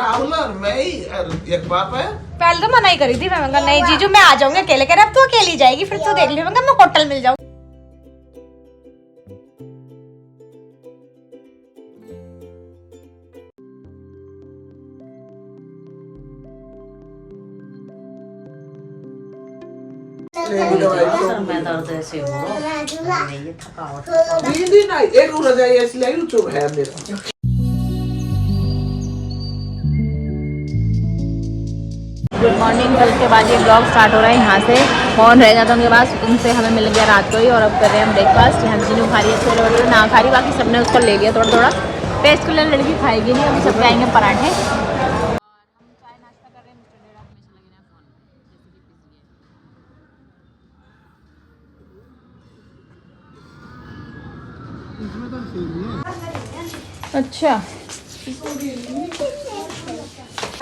मैं ही एक बाप है। पहले तो मना ही करी थी मैं कहा नहीं जीजू मैं आ जाऊंगी अकेले, कह रहा अब तू अकेली जाएगी फिर तू देख लियो, मैं कहा मैं होटल मिल जाऊँ। एक रजाई ऐसी लगी चुप है मेरा। Good morning. कल के बाद ये ब्लॉग स्टार्ट हो रहा है यहाँ से। फोन रह जाता उनके पास, उनसे हमें मिल गया रात को ही और अब कर रहे हैं हम ब्रेकफास्ट। यहाँ जीनू खा रही है छोले भटूरे, ना खा रही, बाकी सबने उसको ले लिया थोड़ा थोड़ा टेस्ट के लिए। लड़की खाएगी नहीं, अभी सब खाएंगे पराठे। अच्छा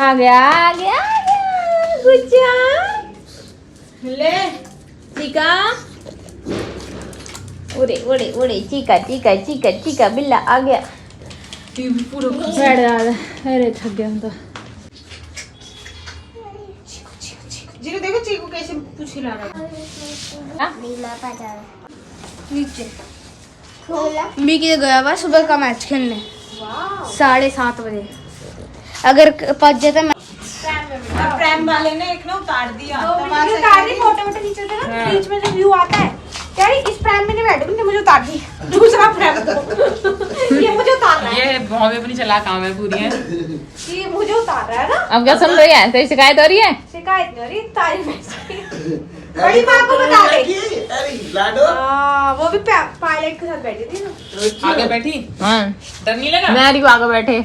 आ गया आ गया आ गया गुज्जा ले चीका, उड़े उड़े उड़े चीका चीका चीका चीका बिल्ला आ गया। अरे थक गया हम तो। जीजू देखो चीकू कैसे पूछ रहा है नीचे। मिकी गया हुआ सुबह का मैच खेलने 7:30 बजे। अगर पहुंच जाता मैं प्रेम वाले ने एक ना उतार दिया मोटे मोटे नीचे थे ना, बीच में जो व्यू आता है क्या इस प्रैम में नहीं बैठूंगी, मुझे उतार दी दूसरा प्रैम ये मुझे उतार रहा है। ये बहुत अपनी चला काम है पूरी है। ये मुझे उतार रहा है ना। अब क्या सुन रही है? तेरी शिकायत हो रही है? शिकायत नहीं हो रही, तारीफ बड़ी माँ को बता दे। लाडो वो भी पायलट के साथ बैठी थी ना। आगे बैठी हाँ डर नहीं लगा? मैं आगे बैठे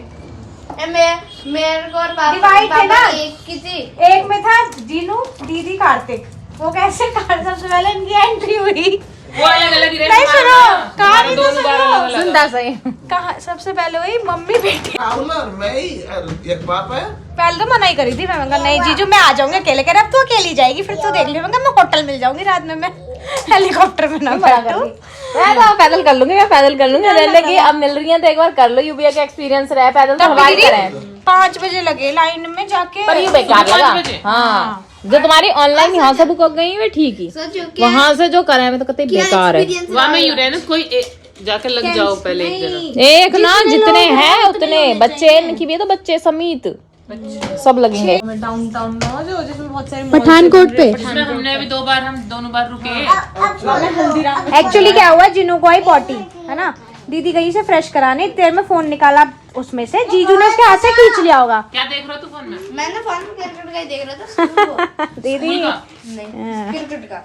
मेरे को और पापा ना एक में था जीनू दीदी कार्तिक। वो कैसे कार सबसे पहले इनकी एंट्री हुई, वो अलग अलग ही नहीं सुनो कहानी तो सुनो। सुनता सही कहा सबसे पहले हुई मम्मी बेटी। मैं ही एक बाप है। पहले तो मना ही करी थी मैं कहा नहीं जीजू मैं आ जाऊंगी अकेले, कह रहा अब तू अकेली जाएगी फिर तू देख लियो, मैं कहा मैं होटल मिल जाऊंगी रात में, मैं हेलीकॉप्टर में ना बैठूं। मैं तो पैदल कर लूंगी, मैं पैदल कर लूंगी। रहने की अब मिल रही है तो एक बार कर लो। यूबीए का एक्सपीरियंस रहा है, पैदल तो हमारी तरह है। 5 बजे लगे लाइन में जाके, पर ये बेकार लगा। हाँ जो तुम्हारी ऑनलाइन यहाँ से बुक हो गई है ठीक ही, वहाँ से जो कराए मैं तो कहते बेकार है। वहाँ में यूँ रहना कोई जाकर लग जाओ पहले एक जगह। एक ना जितने हैं उतने बच्चे इनकी भी तो बच्चे समेत सब लगेंगे। डाउनटाउन जो जिसमें बहुत सारे पठानकोट पे इसमें हमने अभी हम दोनों बार रुके। एक्चुअली क्या हुआ, जिनू को आई पॉटी है ना, दीदी गई से फ्रेश कराने, देर में फोन निकाला उसमें से, जीजू ने उसके हाथ से खींच लिया होगा। क्या देख रहा तू फोन में? मैंने फोन में क्रिकेट का ही देख रहा था दीदी क्रिकेट का।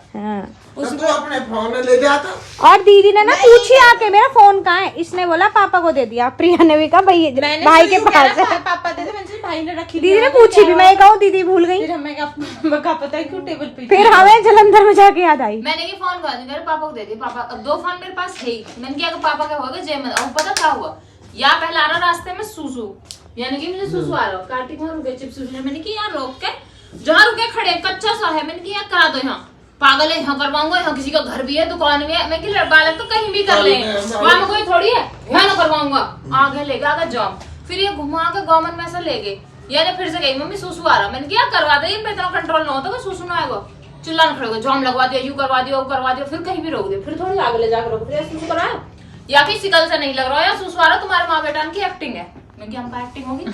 उसको अपने फोन में ले जाता। और दीदी ने ना पूछी आके मेरा फोन कहाँ है, इसने बोला पापा को दे दिया। प्रिया ने भी कहा भाई के पास है, पापा दे दे, भाई ने रखी। दीदी ने पूछी भी, मैं कहूँ दीदी भूल गई। फिर हमें क्या पता है क्यों टेबल पे। फिर हमें जलंधर में जाके याद आई। मैंने ये फोन कर दिया पापा को दे दिया। पापा 2 फोन मेरे पास है ही। मैंने क्या पापा का होगा जय मत। और पता क्या हुआ, या पहले आ रहा रास्ते में सुसु, यानी कि मुझे सुसु आ रहा। कार्तिक वहां रुके चिप्स सुसु, मैंने कि यहाँ रोक के जहाँ रुके खड़े कच्चा सा है, मैंने कि यहाँ करा दो, यहाँ पागल है, यहाँ करवाऊंगा, यहाँ किसी का घर भी है दुकान भी है। मैं कि बालक तो कहीं भी कर ले, वहां में कोई थोड़ी है, मैं ना करवाऊंगा। आगे ले गया आगे जाम, फिर ये घुमा के गवर्नमेंट में से ले गए। यानी फिर से गई मम्मी सुसु आ रहा। मैंने क्या करवा दे, इन पे इतना कंट्रोल ना होता सुसु ना आएगा। चिल्लाने खड़े हो गए, जाम लगवा दिया, यू करवा दिया, वो करवा दिया, फिर कहीं भी रोक दिया। फिर थोड़ी आगे ले जाकर रोक दिया, सुसु कराया या फिर सिकल से नहीं लग रहा है या सुसु आ रहा, तुम्हारे माँ बेटा की एक्टिंग है। मैं क्या हमका एक्टिंग होगी?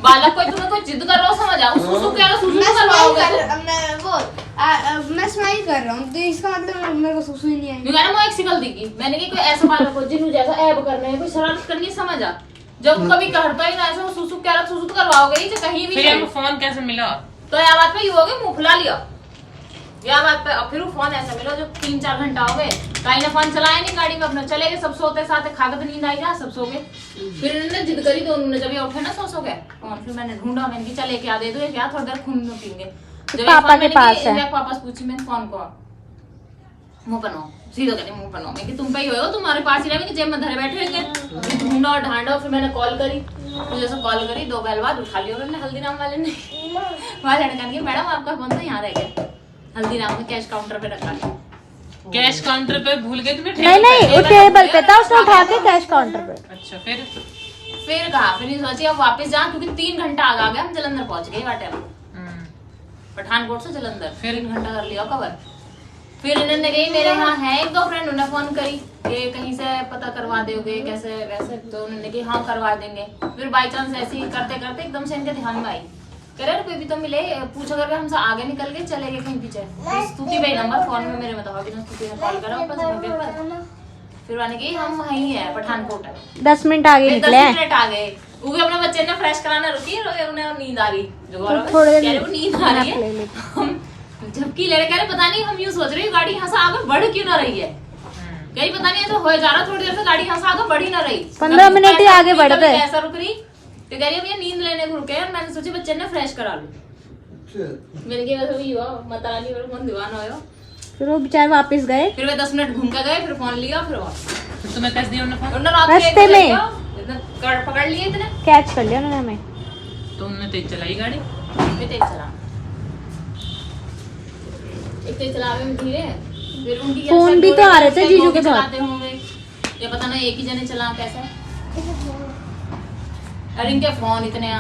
बालक कोई तुम्हें कोई जिद कर रहा हो समझ आओ, सुसु क्या है, सुसु करवाओगे मैं स्माइल कर रहा हूँ तो इसका मतलब मेरे को सुसु ही नहीं आई। मैं वो एक सिकल दिखी। मैंने कि कोई ऐसा बालक हो जिन्हों जैसा ऐब करना है, कोई शरारत करनी है, समझ आ। जब कभी करता ही ना ऐसा, सुसु क्या रहा, सुसु तो करवाओगे ही कहीं भी। फिर फोन कैसे मिला? तो यह बात पे यू हो गई, मुंह फुला लिया या बात पे। और फिर वो फोन ऐसा मिला जो 3-4 घंटा हो गए, कहीं ने फोन चलाया नहीं, गाड़ी में अपना चले गए, सब सोते साथ खाकर तो नींद आई जा, सब सो गए। फिर इन्होंने जिद करी तो उन्होंने जब ये उठे ना सो गए फोन, फिर मैंने ढूंढा, मैंने कि चले क्या दे दो, क्या थोड़ी देर खून में पीएंगे। जब पापा के पास है, पापा से पूछी मैंने फोन को मुंह बनाओ, सीधा कहते मुंह बनाओ। मैं कि तुम पे ही होगा, तुम्हारे पास ही रहे कि जेब में धरे बैठे होंगे। ढूंढा और ढांढा, फिर मैंने कॉल करी, मुझे से कॉल करी 2 बैल बाद उठा लिया मैंने। हल्दीराम वाले ने वाले ने कहा मैडम आपका फोन तो यहाँ रह गया, हल्दीराम में कैश काउंटर पे रखा है। कैश काउंटर पे भूल गए तुम्हें? नहीं वो टेबल पे था, उसने उठा के कैश काउंटर पे। अच्छा फिर फिर कहा, फिर ये सोची अब वापस जा, क्योंकि 3 घंटा आगे आ गया, हम जलंधर पहुंच गए बाटे में, पठानकोट से जलंधर, फिर 3 घंटा कर लिया कवर। फिर इन्होंने कही मेरे यहाँ है 1-2 फ्रेंड, उन्हें फोन करी कि कहीं से पता करवा दोगे कैसे वैसे, तो उन्होंने कही हाँ करवा देंगे। फिर बाई चांस ऐसे ही करते करते एकदम से इनके ध्यान में आई, कह रहे कोई भी तो मिले, पूछा करके हमसे आगे निकल गए, चले गए कहीं पीछे। स्तुति भाई नंबर फोन में मेरे में था, स्तुति ने कॉल करा ऊपर, फिर मैंने कही हम वहीं है पठानकोट है। 10 मिनट आगे निकले, 10 मिनट आ गए, वो भी अपने बच्चे ने फ्रेश कराना रुकी, उन्हें नींद आ रही, जो नींद आ रही है, हम झपकी ले रहे, कह रहे पता नहीं, हम यूं सोच रहे गाड़ी यहाँ से आगे बढ़ क्यों ना रही है, कहीं पता नहीं ऐसा हो जा रहा, थोड़ी देर से गाड़ी यहाँ से आगे बढ़ ही ना रही, 15 मिनट ही आगे बढ़ गए, ऐसा रुक रही, तो कह रही है नींद लेने को रुके, और मैंने सोची बच्चे ने फ्रेश करा लूं, मैंने कहा वैसे हुआ मताली मेरे फोन दीवाना हो। फिर वो बेचारे वापस गए, फिर वे 10 मिनट घूम के गए, फिर फोन लिया, फिर वापस तुम्हें कैसे दिया उन्होंने फोन? रास्ते में पकड़ लिए इतने, कैच कर लिया उन्होंने हमें। तो उन्होंने तेज चलाई गाड़ी, मैं तेज चला, एक तेज चलावे में धीरे, फिर उनकी फोन भी तो आ रहे थे जीजू के साथ, चलाते होंगे या पता नहीं एक ही जने चला कैसा, अरे इनके फोन इतने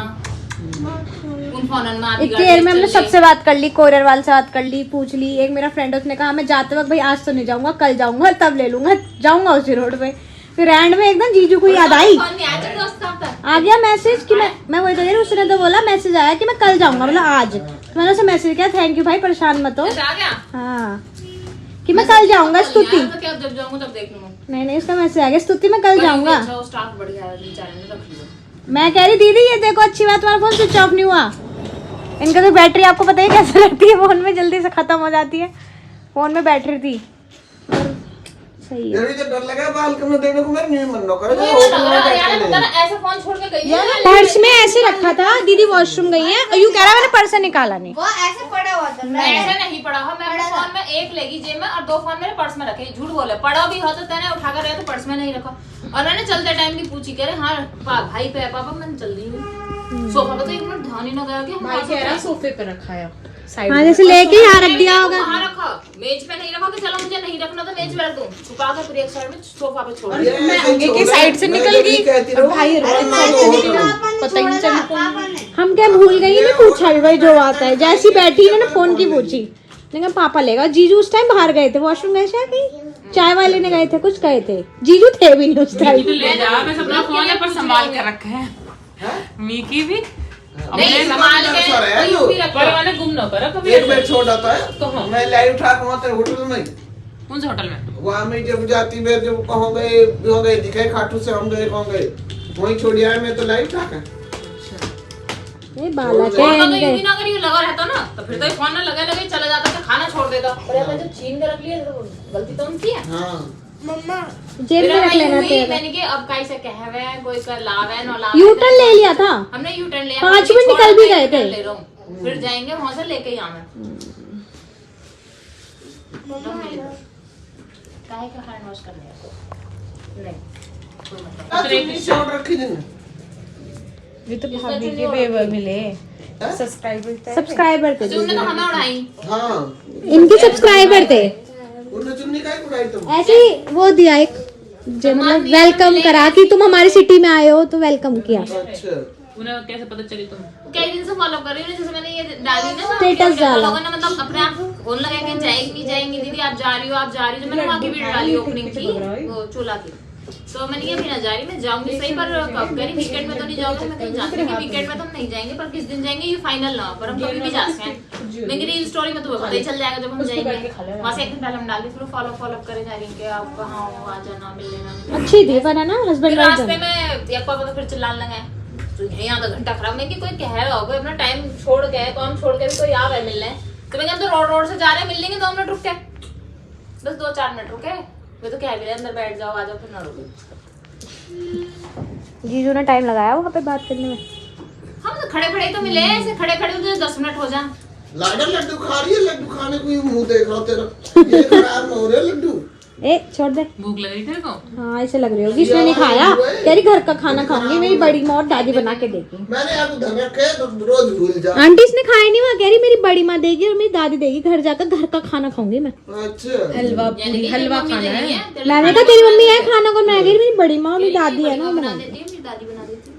उन फोन में आधी इतनी देर में हमने सबसे बात कर ली, कोरियर वाले से बात कर ली, पूछ ली। एक मेरा फ्रेंड उसने कहा मैं जाते वक्त भाई आज तो नहीं जाऊंगा, कल जाऊंगा, तब ले लूंगा, जाऊंगा उसी रोड पे। फिर एंड में एकदम जीजू को याद आई, आ गया मैसेज कि मैं वही तो कह रही, उसने तो बोला मैसेज आया कि मैं कल जाऊंगा, मतलब आज। तो मैंने उसे मैसेज किया थैंक यू भाई परेशान मत हो, हाँ कि मैं कल जाऊंगा स्तुति, जब जाऊंगा तब देख लूंगा। नहीं उसका मैसेज आ गया स्तुति मैं कल जाऊंगा। स्टाफ बढ़िया है बेचारे ने, रख लिया। मैं कह रही दीदी ये देखो अच्छी बात तुम्हारा फोन स्विच ऑफ नहीं हुआ, इनका तो बैटरी आपको पता ही कैसे रहती है, फोन में जल्दी से खत्म हो जाती है, फोन में बैटरी थी। सही है, यार डर लगा बाल कम देने को, मेरा नहीं मन न करे, ऐसे फोन छोड़ के गई है, पर्स में ऐसे रखा था, दीदी वॉशरूम गई है और यूं कह रहा मैंने पर्स निकाला नहीं, वो ऐसे पड़ा हुआ था, मैं ऐसे नहीं पड़ा हूं, मैं अपने फोन में एक लेगी जेब में और 2 फोन मेरे पर्स में रखे, झूठ बोले, पड़ा भी हो तो तेने उठा कर रहे तो पर्स में नहीं रखा। और मैंने चलते टाइम भी पूछी, कह रहे हाँ भाई पे पापा मैंने चल दी हूँ, सोफा पे तो 1 मिनट ध्यान ही ना गया कि भाई कह रहा सोफे पे रखा है, हाँ जैसे लेके यहाँ रख दिया होगा, कहाँ रखा, मेज पे नहीं रखा कि चलो मुझे नहीं रखना तो मेज पे रख दूं, छुपा कर फिर एक साइड में सोफा पे छोड़ दिया। मैं आगे की साइड से निकल गई और भाई पता ही नहीं चला, हम क्या भूल गई ना, पूछा भी भाई जो आता है, जैसी बैठी मैंने फोन की पूछी, मैंने कहा पापा लेगा, जीजू उस टाइम बाहर गए थे, वॉशरूम गए शायद कहीं चाय वाले ने गए थे, कुछ गए थे, जीजू थे भी नहीं उस टाइम। ले जा, मैं अपना फोन है पर संभाल कर रखा है, मीकी भी नहीं संभाल के तो यूं भी रखा, पर मैंने गुम ना करा कभी। एक बार छोड़ आता है, मैं लाइव उठा के वहाँ तेरे होटल में, कौन से होटल में? वहाँ में जब जाती मैं जब कहाँ गए दिखे खाटू से हम गए कहाँ गए, वहीं छोड़ आया मैं तो लाइव उठा के। ये बाला तो यूं भी ना करी, लगा रहता ना तो फिर तो फोन ना लगे लगे चला जाता तो खाना छोड़ देता, पर यहाँ जब छीन के रख लिया तो गलती तो उनकी है। हाँ जेब में रख लेना चाहिए, मैंने कि अब कैसे कहवे कोई कर लावे न लावे, यू टर्न ले लिया था, हमने यू टर्न लिया, 5 मिनट निकल भी गए थे, ले रहा हूं, फिर जाएंगे वहां से लेके ही आना, काहे का हैंड वॉश करने को नहीं छोड़ रखी दिन ये तो भाभी के बेवर मिले सब्सक्राइबर थे, तुमने तो हमें उड़ाई, हाँ इनके सब्सक्राइबर थे, उन्हें चुन्नी का ही उड़ाई तुम, ऐसे ही वो दिया एक मतलब वेलकम करा कि तुम हमारी सिटी में आए हो तो वेलकम किया। अच्छा उन्हें कैसे पता चली तुम? कई दिन से फॉलो कर रही हूँ, जैसे मैंने ये डाली ना Status डाला। लोगों ने मतलब अपने आप फोन लगा के जाएंगी दीदी आप जा रही हो आप जा रही हो, जो मैंने वहाँ की वीडियो डाली ओपनिंग की वो चूल्हा की, तो मैंने ये भी ना जा रही, मैं जाऊंगी सही पर कब करी, वीकेंड में तो नहीं जाऊंगी, मैं कहीं जानती हूँ वीकेंड में तो हम नहीं जाएंगे, पर किस दिन जाएंगे ये फाइनल ना, पर हम कभी भी जा सकते हैं, लेकिन रील स्टोरी में तो पता ही चल जाएगा जब हम जाएंगे, वहाँ से एक दिन पहले हम डाल दी, फिर फॉलो करे जा रही है आप कहाँ हो आ जाना मिल लेना, अच्छी थी पर है ना हस्बैंड वाइफ रास्ते में एक बार तो फिर चिल्लाने लगे तो यही आधा घंटा खराब नहीं कि कोई कह रहा होगा अपना टाइम छोड़ के काम छोड़ के भी कोई आ गए मिलने, तो मैं तो रोड से जा रहे हैं मिल लेंगे 2 मिनट रुक के, बस 2-4 मिनट रुके, मैं तो कह भी रहे अंदर बैठ जाओ आ जाओ, फिर ना रुके। जीजू ने टाइम लगाया वहाँ पे बात करने में, हम तो खड़े खड़े तो मिले ऐसे खड़े खड़े तो 10 मिनट हो जाए, लाडा लड्डू खा रही है, लड्डू खाने को ही मुंह देख रहा तेरा, ये खराब हो रहे लड्डू, ए छोड़ दे, भूख लग रही तेरे को? हाँ ऐसे लग रही होगी, इसने नहीं खाया, कह रही घर का खाना खाऊंगी, मेरी बड़ी माँ और दादी बना के देगी, मैंने आपको धन रखे तो रोज भूल जा, आंटी इसने खाया नहीं, वहाँ कह रही मेरी बड़ी माँ देगी और मेरी दादी देगी, घर जाकर घर का खाना खाऊंगी मैं, अच्छा हलवा पूरी हलवा खाना है, मैंने कहा तेरी मम्मी है खाना को, मैं कह रही मेरी बड़ी माँ और मेरी दादी है ना बना देती है, मेरी दादी बना देती है।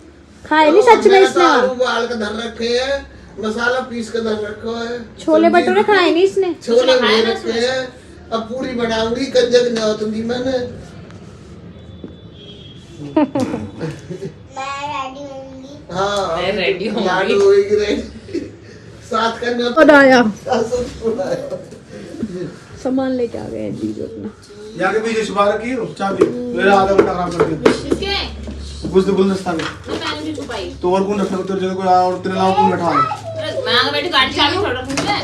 खाए नहीं सच में मैंने इसने तो वहाँ। आलू बाल के धर रखे हैं, मसाला पीस के धर रखा है, छोले भटूरे खाए नहीं इसने। छोले भी रखे हैं। अब पूरी बनाऊंगी कंजक नहीं होती मैंने। हाँ मैं रेडी होंगी। लाडू होगी रेडी। साथ करने बनाया बनाया। सामान लेके आ गए जी जो अपना। जाके भी इस बार की चाबी मेरा आधा घंटा खराब कर दिया किसके कुछ गुलदस्ता में तो मैंने भी छुपाई। तो और कौन रखा तेरे जगह कोई और तेरे नाम कौन बैठा है अरे मैं आगे बैठी गाड़ी चाबी छोड़ रखूं मैं।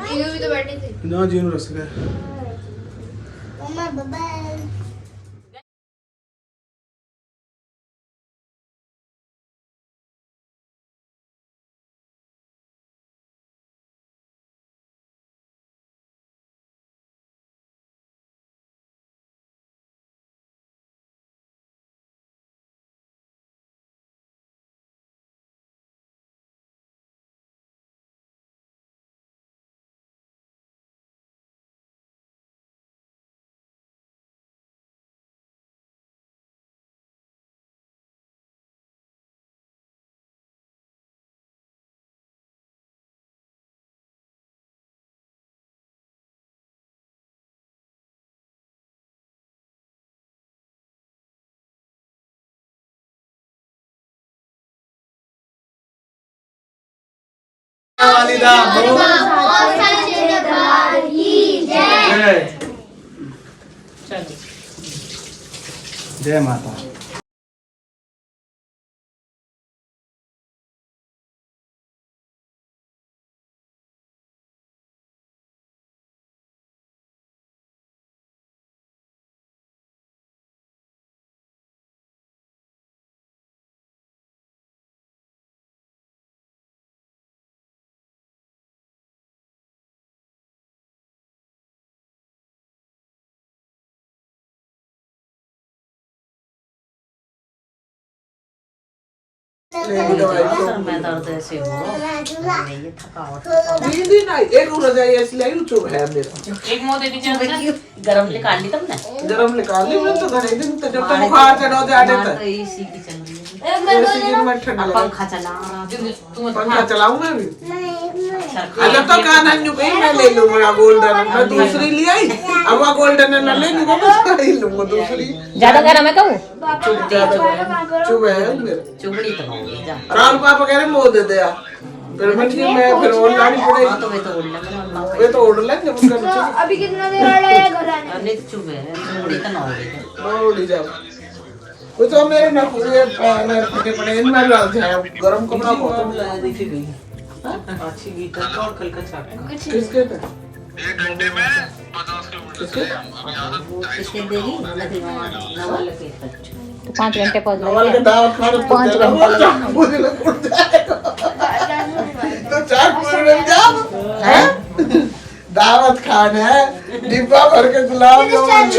जीनू भी तो बैठी थी। ना जीनू रस गए वालिदा जय माता। मैं दर्द ऐसे हो रहा ये थकावट दीदी ना एक रजाई ऐसी लाई चुप है मेरा। एक मोह दे दीजिए अंदर। गरम निकाल ली तुमने गरम निकाल ली मैंने तो घने दिन तक जब तक बुखार चढ़ा दे आटे तो तक इसी की चल रही है ऐसे दिन में ठंडा अब लगा। पंखा चला तुम पंखा चलाऊंगा भी। सरकार जब तक कान हन्नू गई मैं ले लूंगा गोल्डन, मैं दूसरी ले आई। अब वो गोल्डन ना ले लूंगा मैं ही लूंगा दूसरी। ज्यादा गरम है कहूँ चुप है मेरे। चुगड़ी तो होगी जा राहुल पापा कह रहे मोह दे दिया। फिर मैं ठीक मैं फिर और लानी हाँ पड़ेगी। तो वे तो उड़ लगे वे तो ऑर्डर लेंगे उसका नीचे अभी कितना देर और लगेगा घर आने? अरे चुप है चुगड़ी तो ना होगी मोह ले जाओ। वो तो मेरे ना पूरे मेरे फटे पड़े इनमें डाल दिया गरम कपड़ा बहुत देखी गई अच्छी गीत है और कल का चाट किसके थे? किसके देगी लगी नवल के तक तो 5 घंटे पहुंच नवल के गए। दावत खाने 5 घंटे लगे। मुझे लग उठ जाएगा तो 4 पूरे मिल जाओ हैं दावत खाना है डिब्बा भर के गुलाब जामुन